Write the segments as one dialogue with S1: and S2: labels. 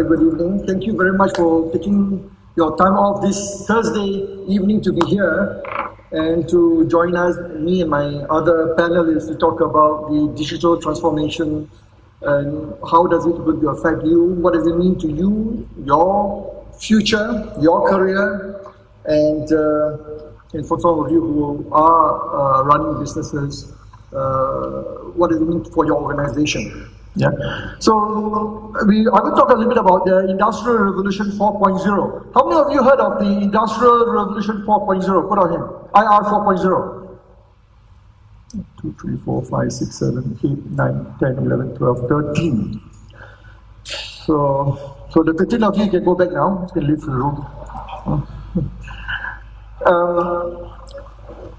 S1: very good evening. Thank you very much for taking your time off this Thursday evening to be here and to join us, me and my other panelists, to talk about the digital transformation and how does it going to affect you, what does it mean to you, your future, your career, and for some of you who are running businesses, what does it mean for your organization? Yeah. So I will talk a little bit about the Industrial Revolution 4.0. How many of you heard of the Industrial Revolution 4.0? Put on hand. IR 4.0. 2, 3, 4, 5, 6, 7, 8, 9, 10, 11, 12, 13. So the 13 of you can go back now. You can leave the room.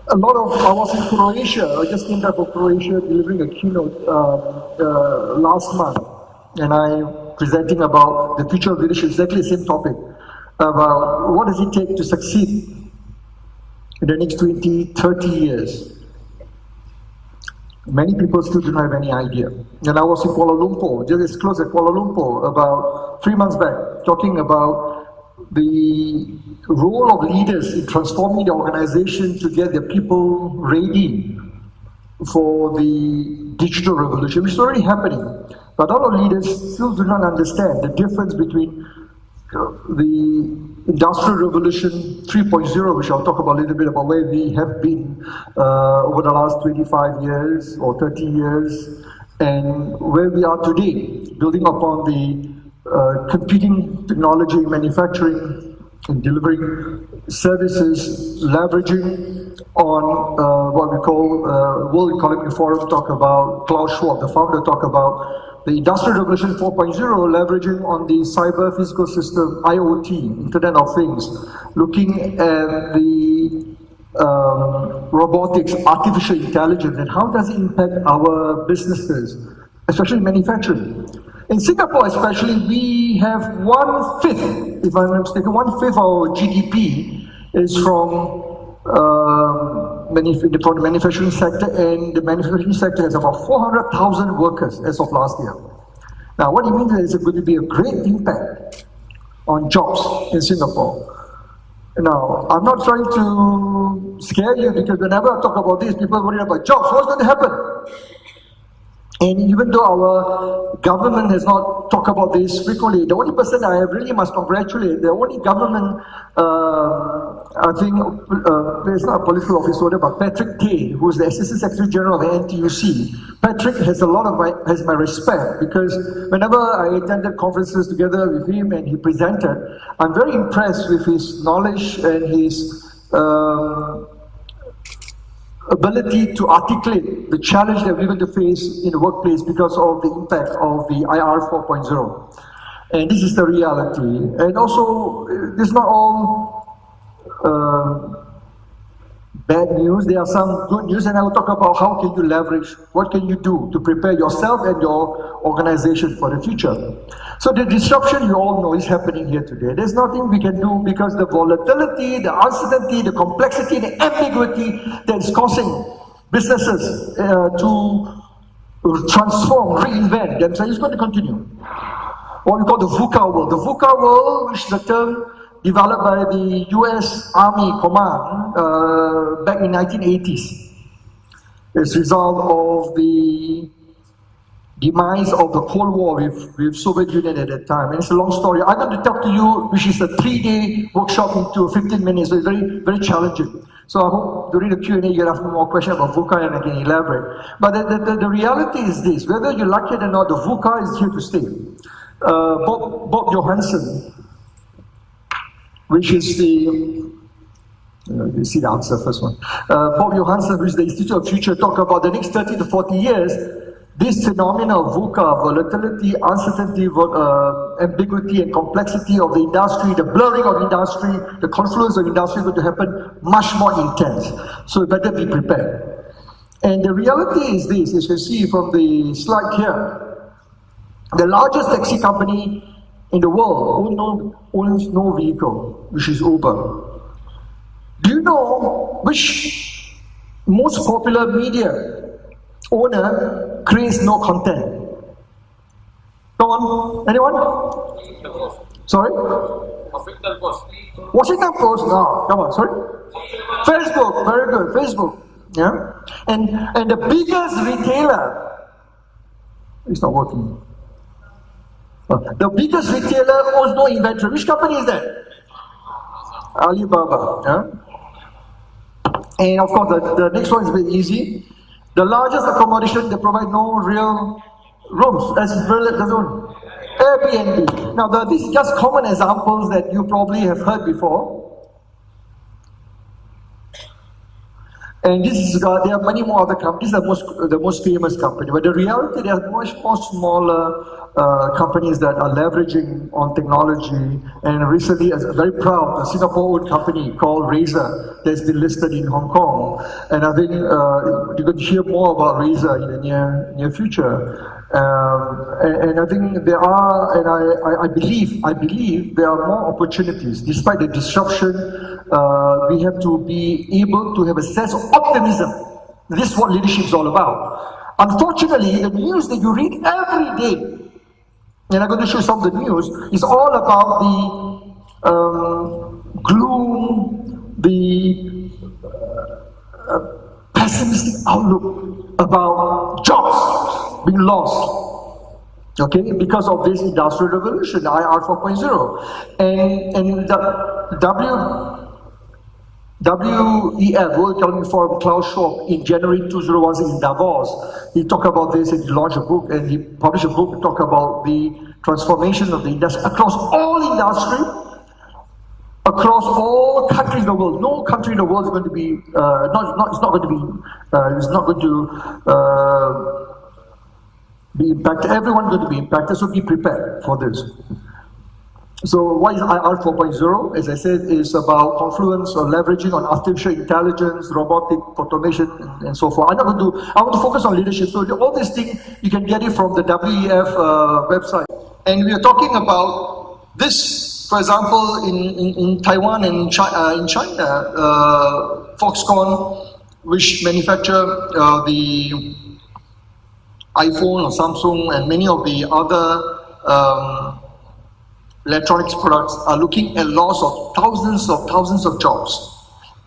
S1: I was in Croatia. I just came back from Croatia delivering a keynote last month, and I'm presenting about the future of leadership, exactly the same topic, about what does it take to succeed in the next 20, 30 years. Many people still do not have any idea. And I was in Kuala Lumpur, just close at Kuala Lumpur, about 3 months back, talking about the role of leaders in transforming the organization to get their people ready for the digital revolution, which is already happening. But a lot of leaders still do not understand the difference between the Industrial Revolution 3.0, which I'll talk about a little bit about where we have been over the last 25 years or 30 years, and where we are today, building upon the computing technology, manufacturing, and delivering services, leveraging on what we call World Economic Forum talk about, Klaus Schwab, the founder, talk about the Industrial Revolution 4.0, leveraging on the cyber physical system, IoT, Internet of Things, looking at the robotics, artificial intelligence, and how does it impact our businesses, especially manufacturing. In Singapore especially, we have 1/5, if I'm not mistaken, 1/5 of our GDP is from the manufacturing sector, and the manufacturing sector has about 400,000 workers as of last year. Now, what it means is it's going to be a great impact on jobs in Singapore. Now, I'm not trying to scare you, because whenever I talk about this, people worry about jobs. What's going to happen? And even though our government has not talked about this frequently, the only person I really must congratulate, the only government, I think, there's not a political officer, but Patrick Tay, who is the Assistant Secretary General of the NTUC. Patrick has has my respect, because whenever I attended conferences together with him and he presented, I'm very impressed with his knowledge and his ability to articulate the challenge that we're going to face in the workplace because of the impact of the IR 4.0. And this is the reality. And also, this is not all bad news. There are some good news, and I will talk about how can you leverage, what can you do to prepare yourself and your organization for the future. So the disruption, you all know, is happening here today. There's nothing we can do, because the volatility, the uncertainty, the complexity, the ambiguity that is causing businesses to transform, reinvent themselves is going to continue. What we call the VUCA world. The VUCA world, which is the term developed by the US Army Command back in 1980s. It's a result of the demise of the Cold War with Soviet Union at that time. And it's a long story. I'm going to talk to you, which is a 3-day workshop into 15 minutes, so it's very, very challenging. So I hope during the Q&A you ask me more questions about VUCA and I can elaborate. But the reality is this: whether you like it or not, the VUCA is here to stay. Bob Johansen, which is the, you see the answer first one. Bob Johansen, which is the Institute of Future, talk about the next 30 to 40 years, this phenomenon of VUCA, volatility, uncertainty, ambiguity and complexity of the industry, the blurring of industry, the confluence of industry is going to happen much more intense. So you better be prepared. And the reality is this, as you see from the slide here, the largest taxi company in the world owns no vehicle, which is Uber. Do you know which most popular media owner creates no content? Go on. Anyone? Sorry? Washington Post. No, come on. Sorry. Facebook. Very good. Facebook. Yeah. And the biggest retailer. It's not working. The biggest retailer owns no inventory. Which company is that? Alibaba. Yeah? And of course, the next one is very easy. The largest accommodation, they provide no real rooms. As doesn't Airbnb. Now, these are just common examples that you probably have heard before. And there are many more other companies. These are the most famous company. But the reality, there are much more smaller companies that are leveraging on technology. And recently, I'm very proud, a Singapore-owned company called Razer that's been listed in Hong Kong. And I think you're going to hear more about Razer in the near future. And I think there are, and I believe there are more opportunities. Despite the disruption, we have to be able to have a sense of optimism. This is what leadership is all about. Unfortunately, the news that you read every day, and I'm going to show you some of the news, is all about the gloom, the pessimistic outlook about jobs being lost, okay, because of this industrial revolution, IR 4.0. And the WEF, World Economic Forum, Klaus Schwab, in January 2016 in Davos, he talked about this and he launched a book and he published a book to talk about the transformation of the industry across all industry, across all countries in the world. No country in the world is going to be it's not going to be impacted. Everyone is going to be impacted, so be prepared for this. So what is IR 4.0? As I said, is about confluence or leveraging on artificial intelligence, robotic automation, and so forth. I want to focus on leadership. So all these things, you can get it from the WEF website. And we are talking about this, for example, in Taiwan and in China, Foxconn, which manufacture the iPhone or Samsung and many of the other electronics products, are looking at loss of thousands of jobs.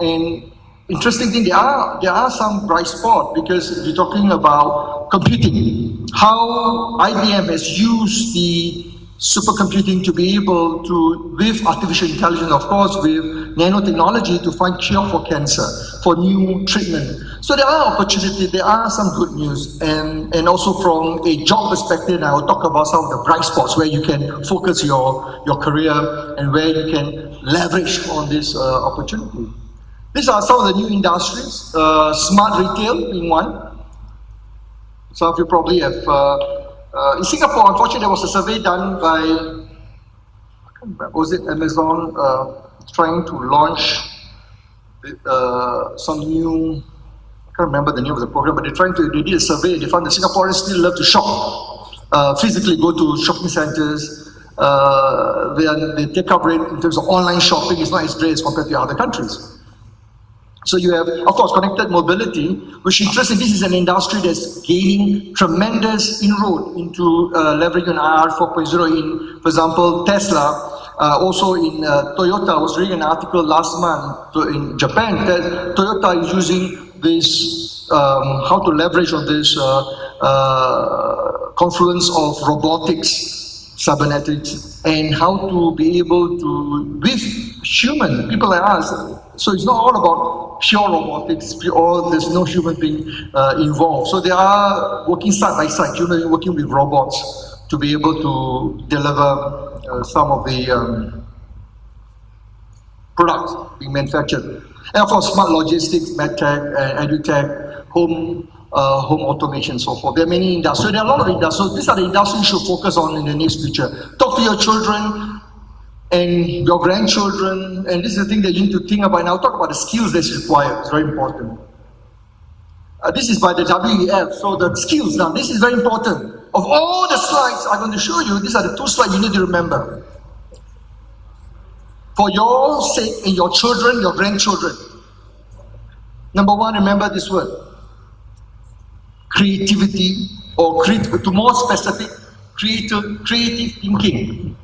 S1: And interesting thing, there are some bright spots, because we're talking about computing, how IBM has used the supercomputing to be able to, with artificial intelligence, of course, with nanotechnology, to find cure for cancer, for new treatment. So there are opportunities, there are some good news, and also from a job perspective, I will talk about some of the bright spots where you can focus your career and where you can leverage on this opportunity. These are some of the new industries, smart retail being one. Some of you probably have, in Singapore, unfortunately, there was a survey done by, was it Amazon, trying to launch some new, I can't remember the name of the program, but they did a survey and they found that Singaporeans still love to shop, physically go to shopping centers. Their take-up rate in terms of online shopping is not as great as compared to other countries. So you have, of course, connected mobility, which is interesting. This is an industry that's gaining tremendous inroad into leveraging IR 4.0 in, for example, Tesla. Also in Toyota, I was reading an article last month in Japan that Toyota is using this, how to leverage on this confluence of robotics, cybernetics, and how to be able to, with human, people like us. So it's not all about pure robotics, there's no human being involved. So they are working side by side, human working with robots to be able to deliver some of the products being manufactured. And of course, smart logistics, medtech, edutech, home automation, and so forth. There are many industries. There are a lot of industries. So these are the industries you should focus on in the next future. Talk to your children and your grandchildren, and this is the thing that you need to think about. And I'll talk about the skills that's required. It's very important. This is by the WEF. So the skills now, this is very important. Of all the slides I'm going to show you, these are the 2 slides you need to remember. For your sake and your children, your grandchildren. Number 1, remember this word. Creativity, or to more specific, creative thinking.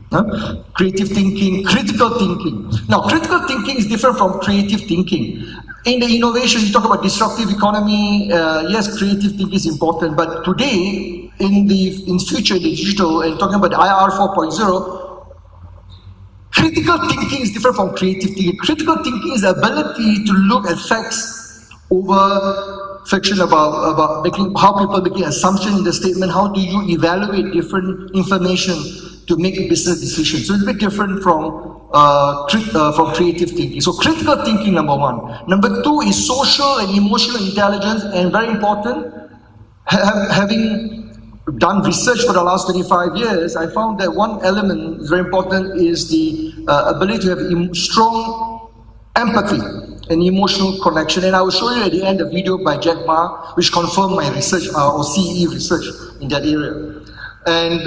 S1: Creative thinking, critical thinking. Now, critical thinking is different from creative thinking. In the innovation, you talk about disruptive economy. Yes, creative thinking is important, but today, in future, in the digital, and talking about the IR 4.0, critical thinking is different from creative thinking. Critical thinking is the ability to look at facts over fiction about making how people making assumptions in the statement. How do you evaluate different information to make business decisions? So it's a bit different from creative thinking. So critical thinking, number one. Number two is social and emotional intelligence, and very important, having done research for the last 25 years, I found that one element is very important is the ability to have strong empathy and emotional connection. And I will show you at the end a video by Jack Ma, which confirmed my research or CE research in that area. And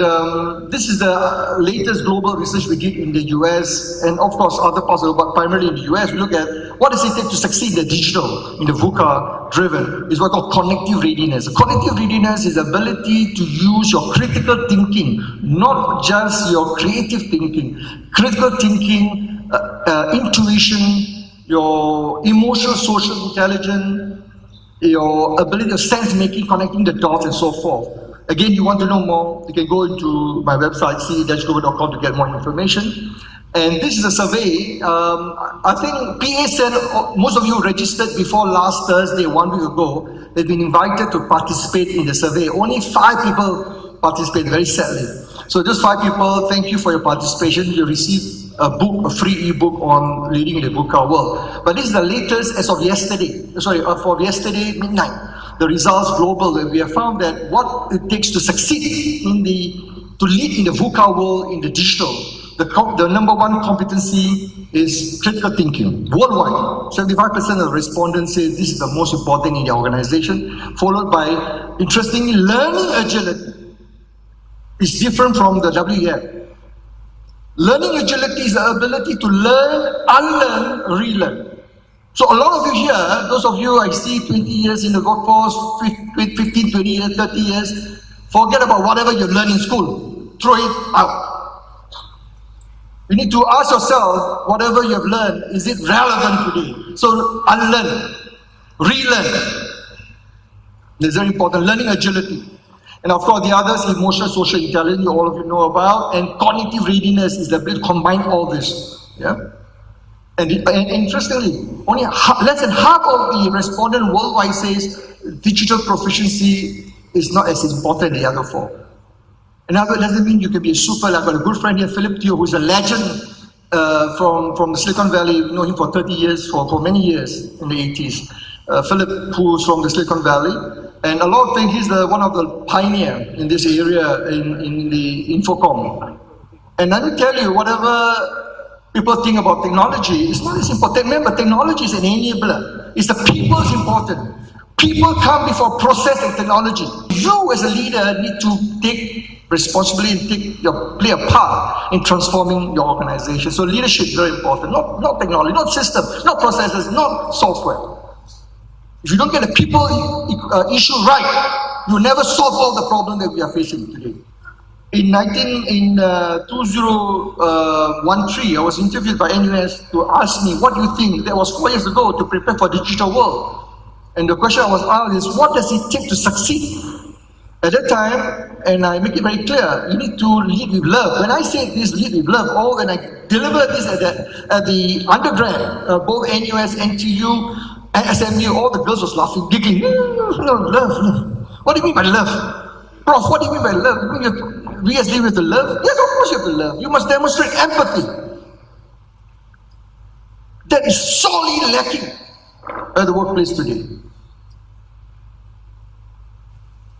S1: this is the latest global research we did in the US and of course other parts of the world, but primarily in the US. We look at what does it take to succeed in the digital, in the VUCA driven, is what we call cognitive readiness. Cognitive readiness is the ability to use your critical thinking, not just your creative thinking. Critical thinking, intuition, your emotional, social intelligence, your ability of sense making, connecting the dots and so forth. Again, you want to know more, you can go into my website, ce-global.com, to get more information. And this is a survey. I think PA said most of you registered before last Thursday, 1 week ago. They've been invited to participate in the survey. Only 5 people participated, very sadly. So just 5 people, thank you for your participation. You received a book, a free ebook on leading in the VUCA world. But this is the latest as of yesterday, for yesterday midnight. The results global, we have found that what it takes to succeed to lead in the VUCA world in the digital, the number one competency is critical thinking. Worldwide, 75% of respondents say this is the most important in the organization, followed by, interestingly, learning agility. It's different from the WEF. Learning agility is the ability to learn, unlearn, relearn. So a lot of you here, those of you I see 20 years in the workforce, 15, 20 years, 30 years, forget about whatever you learn in school. Throw it out. You need to ask yourself, whatever you have learned, is it relevant today? So unlearn, relearn. That's very important. Learning agility. And of course, the others, emotional, social intelligence, all of you know about, and cognitive readiness is the ability to combine all this. Yeah. And interestingly, only less than half of the respondent worldwide says digital proficiency is not as important as the other 4. And that doesn't mean you can be a super. I've got a good friend here, Philip Teo, who's a legend from the Silicon Valley. We know him for 30 years, for many years in the 80s. Philip, who's from the Silicon Valley. And a lot of things, he's one of the pioneer in this area in the Infocom. And let me tell you, whatever people think about technology, it's not as important. Remember, technology is an enabler. It's the people is important. People come before process and technology. You as a leader need to take responsibility and play a part in transforming your organization. So leadership is very important. Not technology, not system, not processes, not software. If you don't get the people issue right, you'll never solve all the problems that we are facing today. In 2013, I was interviewed by NUS to ask me, what do you think? That was 4 years ago, to prepare for the digital world. And the question I was asked is, what does it take to succeed? At that time, and I make it very clear, you need to lead with love. When I say this, lead with love, or when I deliver this at the undergrad, both NUS, NTU, and SMU, all the girls was laughing, giggling. No, love. What do you mean by love? Prof, what do you mean by love? You mean we as lead with the love? Yes, of course you have to love. You must demonstrate empathy. That is sorely lacking at the workplace today.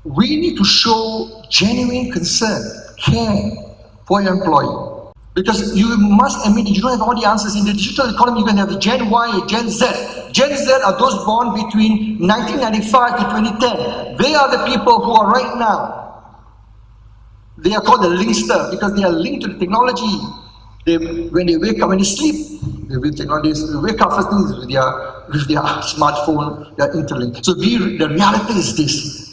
S1: We need to show genuine concern, care for your employee. Because you must admit you don't have all the answers. In the digital economy, you can have the Gen Y, Gen Z. Gen Z are those born between 1995 to 2010. They are the people who are right now. They are called the linkster because they are linked to the technology. When they wake up, when they sleep, they wake up first thing is with their smartphone, their interlink. So the reality is this.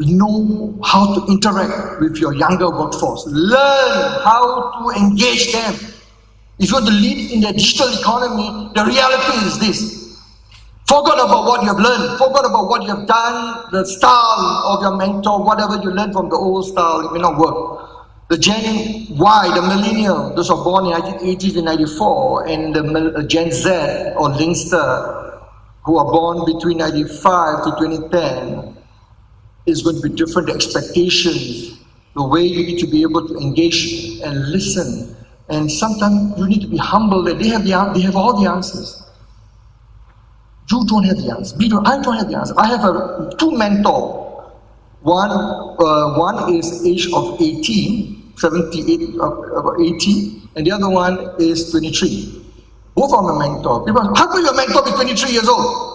S1: know how to interact with your younger workforce. Learn how to engage them. If you want to lead in the digital economy, the reality is this. Forget about what you have learned. Forget about what you have done, the style of your mentor, whatever you learned from the old style, it may not work. The Gen Y, the millennial, those are born in 1980s and 94, and the Gen Z or Linkster, who are born between 95 to 2010, is going to be different. The expectations, the way you need to be able to engage and listen. And sometimes you need to be humble that they have all the answers. You don't have the answer. I don't have the answer. I have two mentors. One is age of 18, 78, about 18, and the other one is 23. Both are my mentor. People, how can your mentor be 23 years old?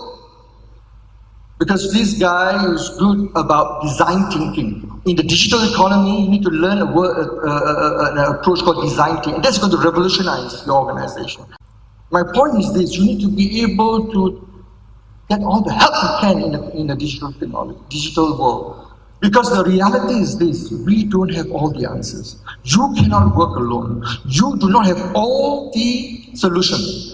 S1: Because this guy is good about design thinking. In the digital economy, you need to learn an approach called design thinking. And that's going to revolutionize your organization. My point is this: you need to be able to get all the help you can in the digital technology, digital world. Because the reality is this: we don't have all the answers. You cannot work alone. You do not have all the solutions.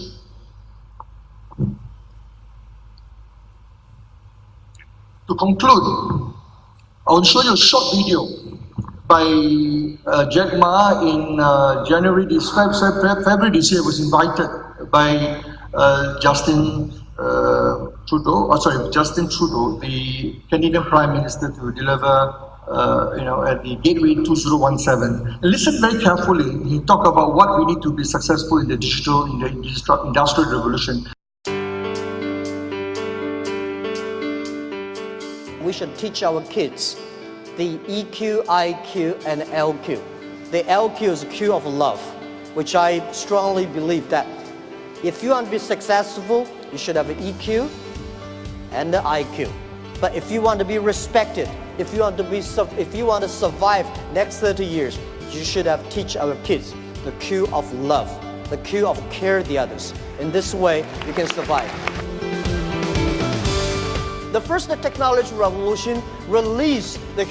S1: To conclude, I will show you a short video by Jack Ma in January February this year. Was invited by Justin Trudeau, the Canadian Prime Minister, to deliver at the Gateway 2017. And listen very carefully. He talked about what we need to be successful in the industrial revolution.
S2: We should teach our kids the EQ, IQ, and LQ. The LQ is the Q of love, which I strongly believe that if you want to be successful, you should have an EQ and the IQ. But if you want to be respected, if you want to survive next 30 years, you should have teach our kids the Q of love, the Q of care the others. In this way, you can survive. The first technology revolution released the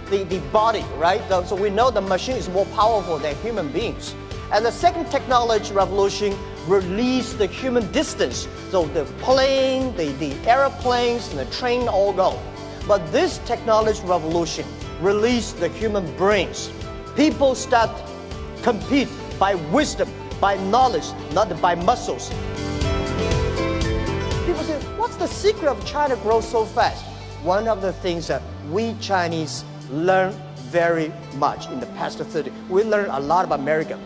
S2: the body, right? So we know the machine is more powerful than human beings. And the second technology revolution released the human distance. So the plane, the airplanes, and the train all go. But this technology revolution released the human brains. People start compete by wisdom, by knowledge, not by muscles. People say, what's the secret of China grow so fast? One of the things that we Chinese learn very much in the past 30. We learn a lot about America.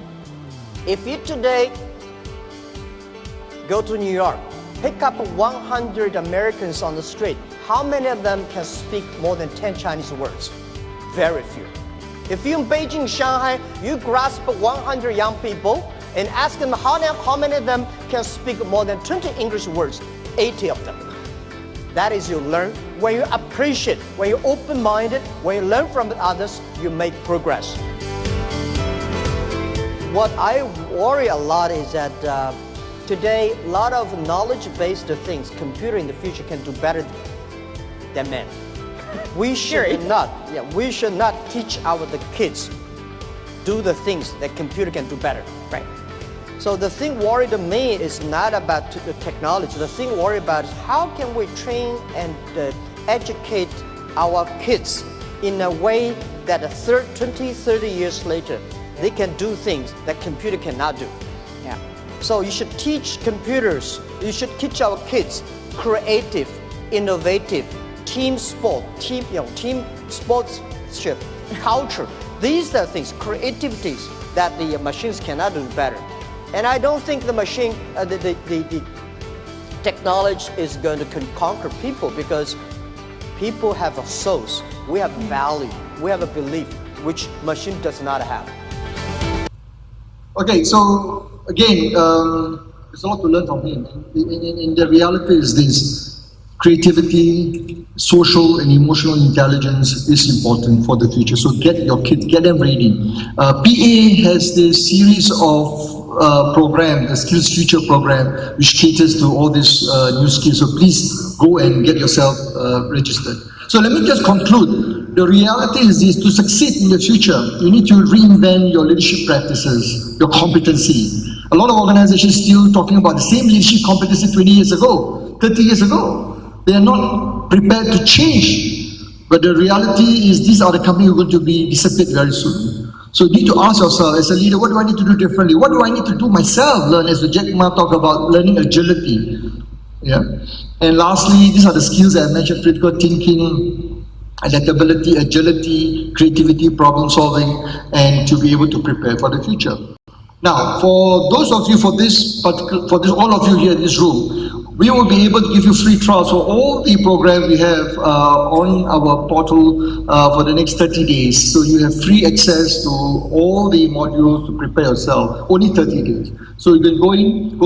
S2: If you today go to New York, pick up 100 Americans on the street, how many of them can speak more than 10 Chinese words? Very few. If you're in Beijing, Shanghai, you grasp 100 young people and ask them how many of them can speak more than 20 English words, 80 of them. That is, you learn. When you appreciate, when you're open-minded, when you learn from others, you make progress. What I worry a lot is that today, a lot of knowledge-based things, computer in the future can do better than men. We should not teach the kids do the things that computer can do better, right? So the thing worried me is not about the technology. The thing worried about is how can we train and educate our kids in a way that 20, 30 years later, they can do things that computer cannot do. Yeah. So you should teach computers, you should teach our kids creative, innovative, team sport, team sportsmanship, culture. These are things, creativities that the machines cannot do better. And I don't think the machine, the technology is going to conquer people, because people have souls. We have value. We have a belief, which machine does not have.
S1: Okay, so again, there's a lot to learn from him. In the reality is this: creativity, social and emotional intelligence is important for the future. So get your kids, get them ready. PA has this series of program, the Skills Future program, which caters to all these new skills. So please go and get yourself registered. So let me just conclude. The reality is this: to succeed in the future, you need to reinvent your leadership practices, your competency. A lot of organizations still talking about the same leadership competency 20 years ago, 30 years ago. They are not prepared to change. But the reality is these are the companies who are going to be disappeared very soon. So you need to ask yourself, as a leader, what do I need to do differently? What do I need to do myself? Learn, as Jack Ma talked about, learning agility. Yeah. And lastly, these are the skills that I mentioned: critical thinking, adaptability, agility, creativity, problem solving, and to be able to prepare for the future. Now, for those of you, all of you here in this room, we will be able to give you free trials for all the programs we have on our portal for the next 30 days. So you have free access to all the modules to prepare yourself, only 30 days. So you can go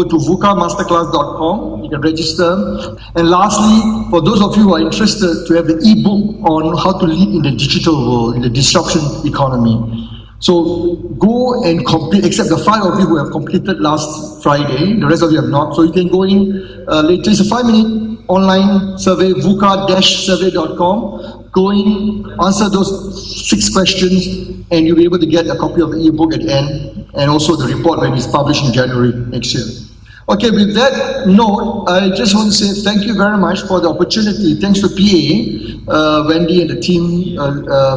S1: to VUCAmasterclass.com, you can register. And lastly, for those of you who are interested to have the ebook on how to lead in the digital world, in the disruption economy. So go and complete, except the 5 of you who have completed last Friday, the rest of you have not. So you can go in later. It's a 5-minute online survey, VUCA-survey.com. Go in, answer those 6 questions, and you'll be able to get a copy of the ebook at the end, and also the report when it's published in January next year. Okay, with that note, I just want to say thank you very much for the opportunity. Thanks to PA, Wendy and the team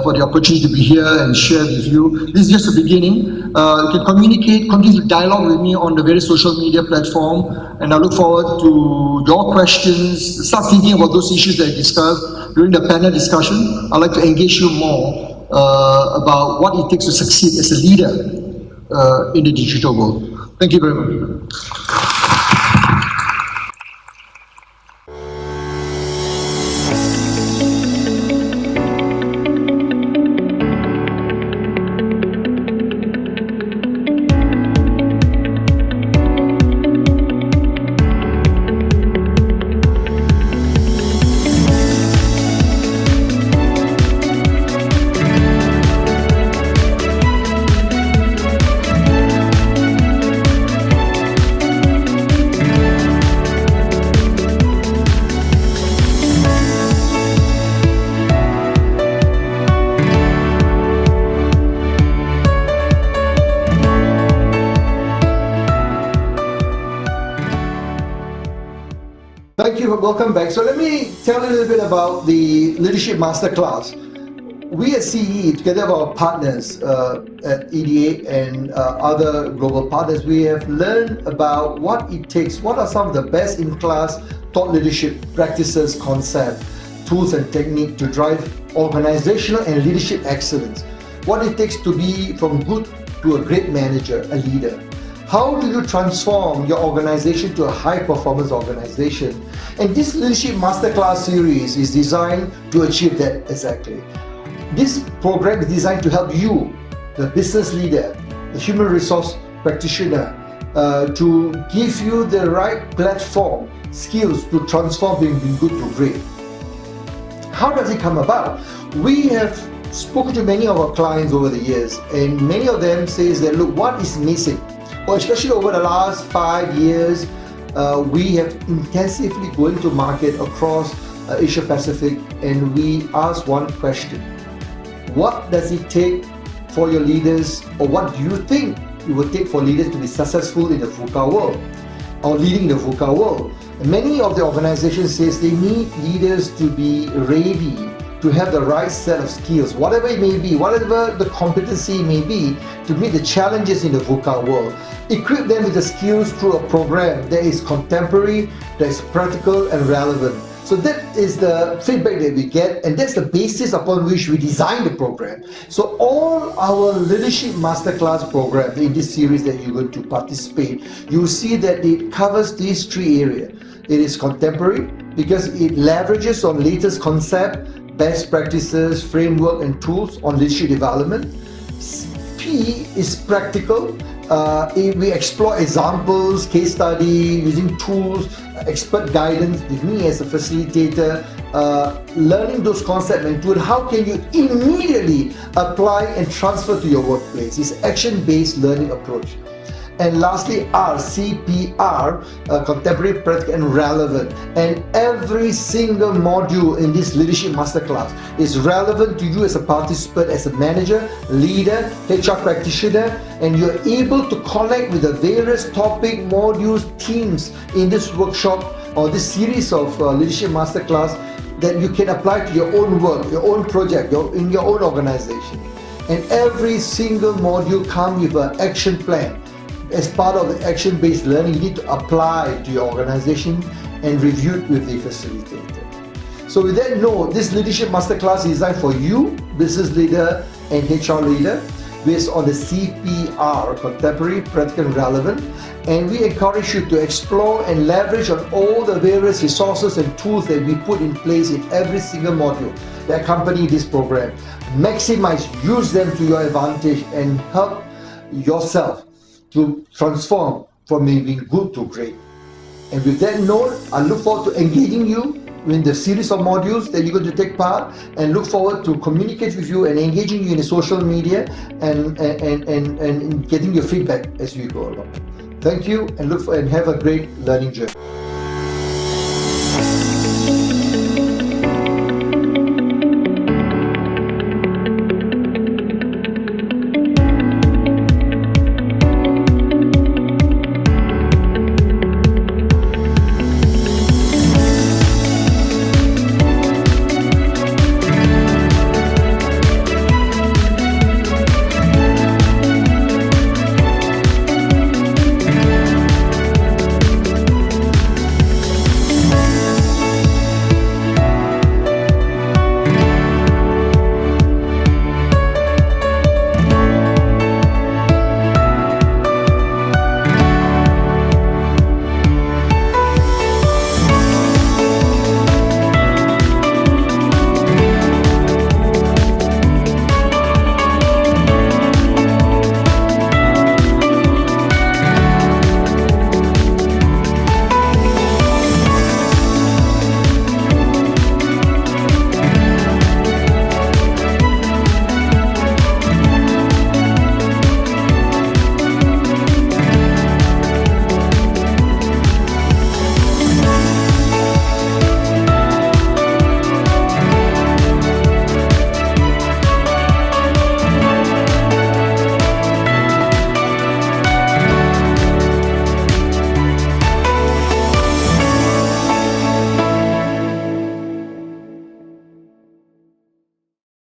S1: for the opportunity to be here and share with you. This is just the beginning. You can communicate, continue to dialogue with me on the various social media platform, and I look forward to your questions. Start thinking about those issues that I discussed during the panel discussion. I'd like to engage you more about what it takes to succeed as a leader in the digital world. Thank you very much. Thank you, welcome back. So let me tell you a little bit about the Leadership Masterclass. We at CE, together with our partners at EDA and other global partners, we have learned about what it takes, what are some of the best in-class thought leadership practices, concepts, tools and techniques to drive organizational and leadership excellence. What it takes to be from good to a great manager, a leader. How do you transform your organization to a high-performance organization? And this Leadership Masterclass series is designed to achieve that exactly. This program is designed to help you, the business leader, the human resource practitioner, to give you the right platform, skills to transform being good to great. How does it come about? We have spoken to many of our clients over the years, and many of them say that, look, what is missing? Well, especially over the last 5 years, we have intensively going to market across Asia Pacific, and we ask one question: what does it take for your leaders, or what do you think it would take for leaders to be successful in the VUCA world, or leading the VUCA world? And many of the organizations says they need leaders to be ready, to have the right set of skills, whatever it may be, whatever the competency may be, to meet the challenges in the VUCA world. Equip them with the skills through a program that is contemporary, that is practical and relevant. So that is the feedback that we get, and that's the basis upon which we design the program. So all our Leadership Masterclass program in this series that you're going to participate, you will see that it covers these 3 areas. It is contemporary because it leverages on latest concept, best practices, framework and tools on leadership development. P is practical. We explore examples, case study, using tools, expert guidance with me as a facilitator, learning those concepts and tools. How can you immediately apply and transfer to your workplace? It's action-based learning approach.
S3: And lastly, R, CPR, contemporary, practical, and relevant. And every single module in this leadership masterclass is relevant to you as a participant, as a manager, leader, HR practitioner, and you're able to connect with the various topic, modules, themes in this workshop or this series of leadership masterclass that you can apply to your own work, your own project, in your own organization. And every single module comes with an action plan. As part of the action-based learning, you need to apply to your organization and review it with the facilitator. So with that note, this leadership masterclass is designed for you, business leader and HR leader, based on the CPR, contemporary, practical, and relevant. And we encourage you to explore and leverage on all the various resources and tools that we put in place in every single module that accompany this program. Maximize, use them to your advantage, and help yourself to transform from being good to great. And with that note, I look forward to engaging you in the series of modules that you're going to take part, and look forward to communicate with you and engaging you in the social media and getting your feedback as we go along. Thank you, and have a great learning journey.